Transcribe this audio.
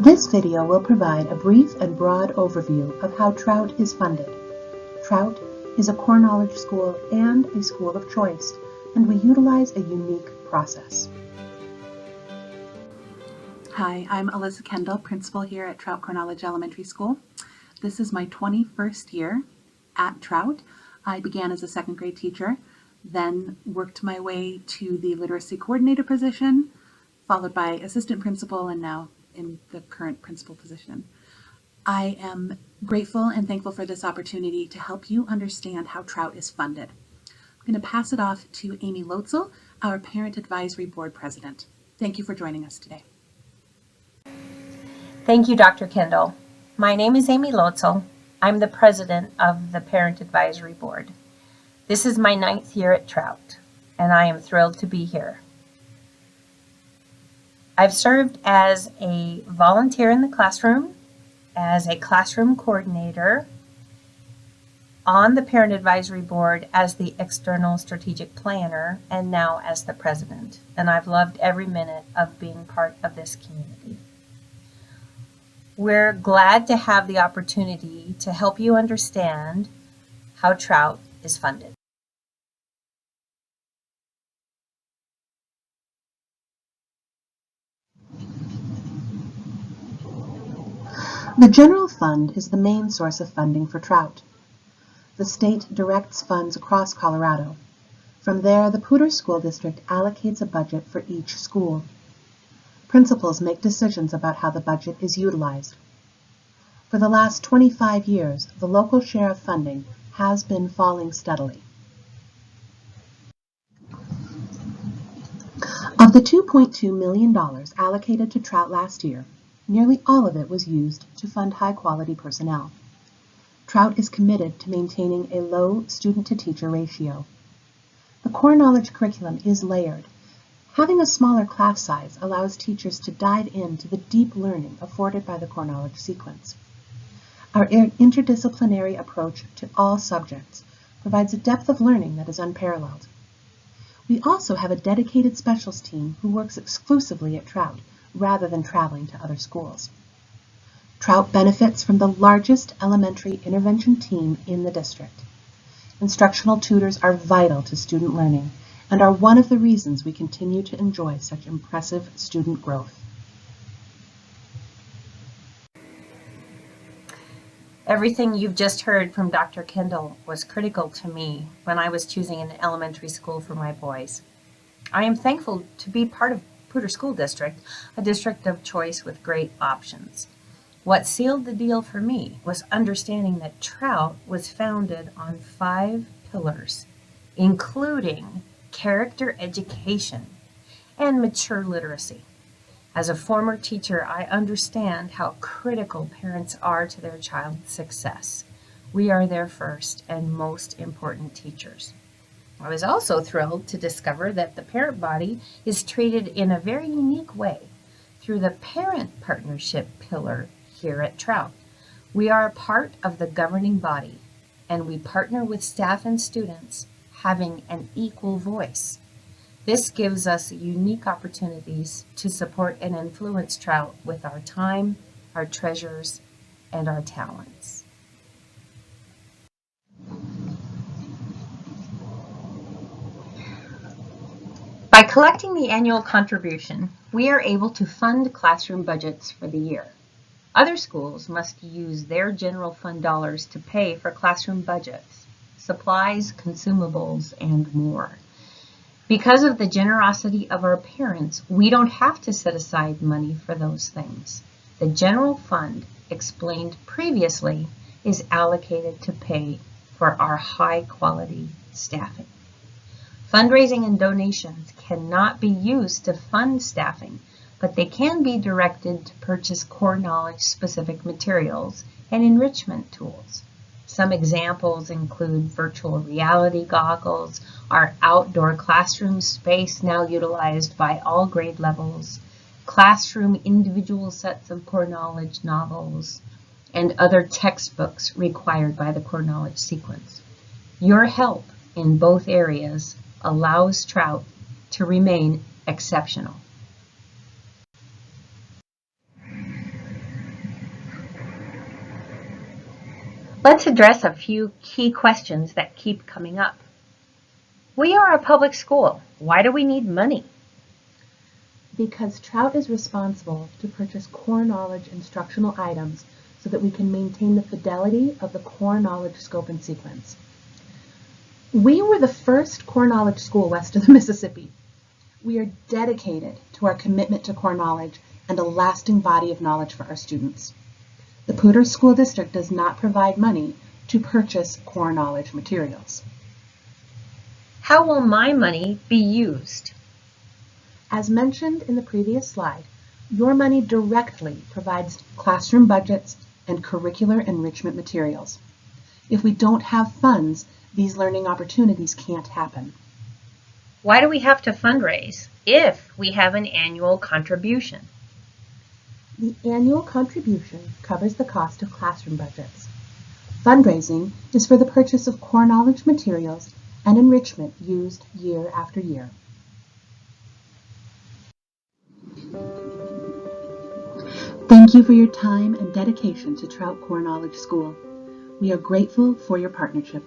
This video will provide a brief and broad overview of how Traut is funded. Traut is a core knowledge school and a school of choice, and we utilize a unique process. Hi, I'm Alyssa Kendall, principal here at Traut Core Knowledge Elementary School. This is my 21st year at Traut. I began as a second grade teacher, then worked my way to the literacy coordinator position, followed by assistant principal, and now in the current principal position. I am grateful and thankful for this opportunity to help you understand how Traut is funded. I'm going to pass it off to Amy Lotzel, our Parent Advisory Board President. Thank you for joining us today. Thank you, Dr. Kendall. My name is Amy Lotzel. I'm the president of the Parent Advisory Board. This is my 9th year at Traut, and I am thrilled to be here. I've served as a volunteer in the classroom, as a classroom coordinator, on the Parent Advisory Board as the external strategic planner, and now as the president. And I've loved every minute of being part of this community. We're glad to have the opportunity to help you understand how Traut is funded. The general fund is the main source of funding for Traut. The state directs funds across Colorado. From there, the Poudre School District allocates a budget for each school. Principals make decisions about how the budget is utilized. For the last 25 years, the local share of funding has been falling steadily. Of the $2.2 million allocated to Traut last year, nearly all of it was used to fund high-quality personnel. Traut is committed to maintaining a low student-to-teacher ratio. The core knowledge curriculum is layered. Having a smaller class size allows teachers to dive into the deep learning afforded by the core knowledge sequence. Our interdisciplinary approach to all subjects provides a depth of learning that is unparalleled. We also have a dedicated specials team who works exclusively at Traut, rather than traveling to other schools. Traut benefits from the largest elementary intervention team in the district. Instructional tutors are vital to student learning and are one of the reasons we continue to enjoy such impressive student growth. Everything you've just heard from Dr. Kendall was critical to me when I was choosing an elementary school for my boys. I am thankful to be part of Poudre School District, a district of choice with great options. What sealed the deal for me was understanding that Traut was founded on 5 pillars, including character education and mature literacy. As a former teacher, I understand how critical parents are to their child's success. We are their first and most important teachers. I was also thrilled to discover that the parent body is treated in a very unique way through the parent partnership pillar here at Traut. We are a part of the governing body, and we partner with staff and students having an equal voice. This gives us unique opportunities to support and influence Traut with our time, our treasures, and our talents. By collecting the annual contribution, we are able to fund classroom budgets for the year. Other schools must use their general fund dollars to pay for classroom budgets, supplies, consumables, and more. Because of the generosity of our parents, we don't have to set aside money for those things. The general fund, explained previously, is allocated to pay for our high-quality staffing. Fundraising and donations cannot be used to fund staffing, but they can be directed to purchase core knowledge specific materials and enrichment tools. Some examples include virtual reality goggles, our outdoor classroom space now utilized by all grade levels, classroom individual sets of core knowledge novels, and other textbooks required by the core knowledge sequence. Your help in both areas allows Traut to remain exceptional. Let's address a few key questions that keep coming up. We are a public school. Why do we need money? Because Traut is responsible to purchase core knowledge instructional items so that we can maintain the fidelity of the core knowledge scope and sequence. We were the first core knowledge school west of the Mississippi. We are dedicated to our commitment to core knowledge and a lasting body of knowledge for our students. The Poudre School District does not provide money to purchase core knowledge materials. How will my money be used? As mentioned in the previous slide, your money directly provides classroom budgets and curricular enrichment materials. If we don't have funds, these learning opportunities can't happen. Why do we have to fundraise if we have an annual contribution? The annual contribution covers the cost of classroom budgets. Fundraising is for the purchase of core knowledge materials and enrichment used year after year. Thank you for your time and dedication to Traut Core Knowledge School. We are grateful for your partnership.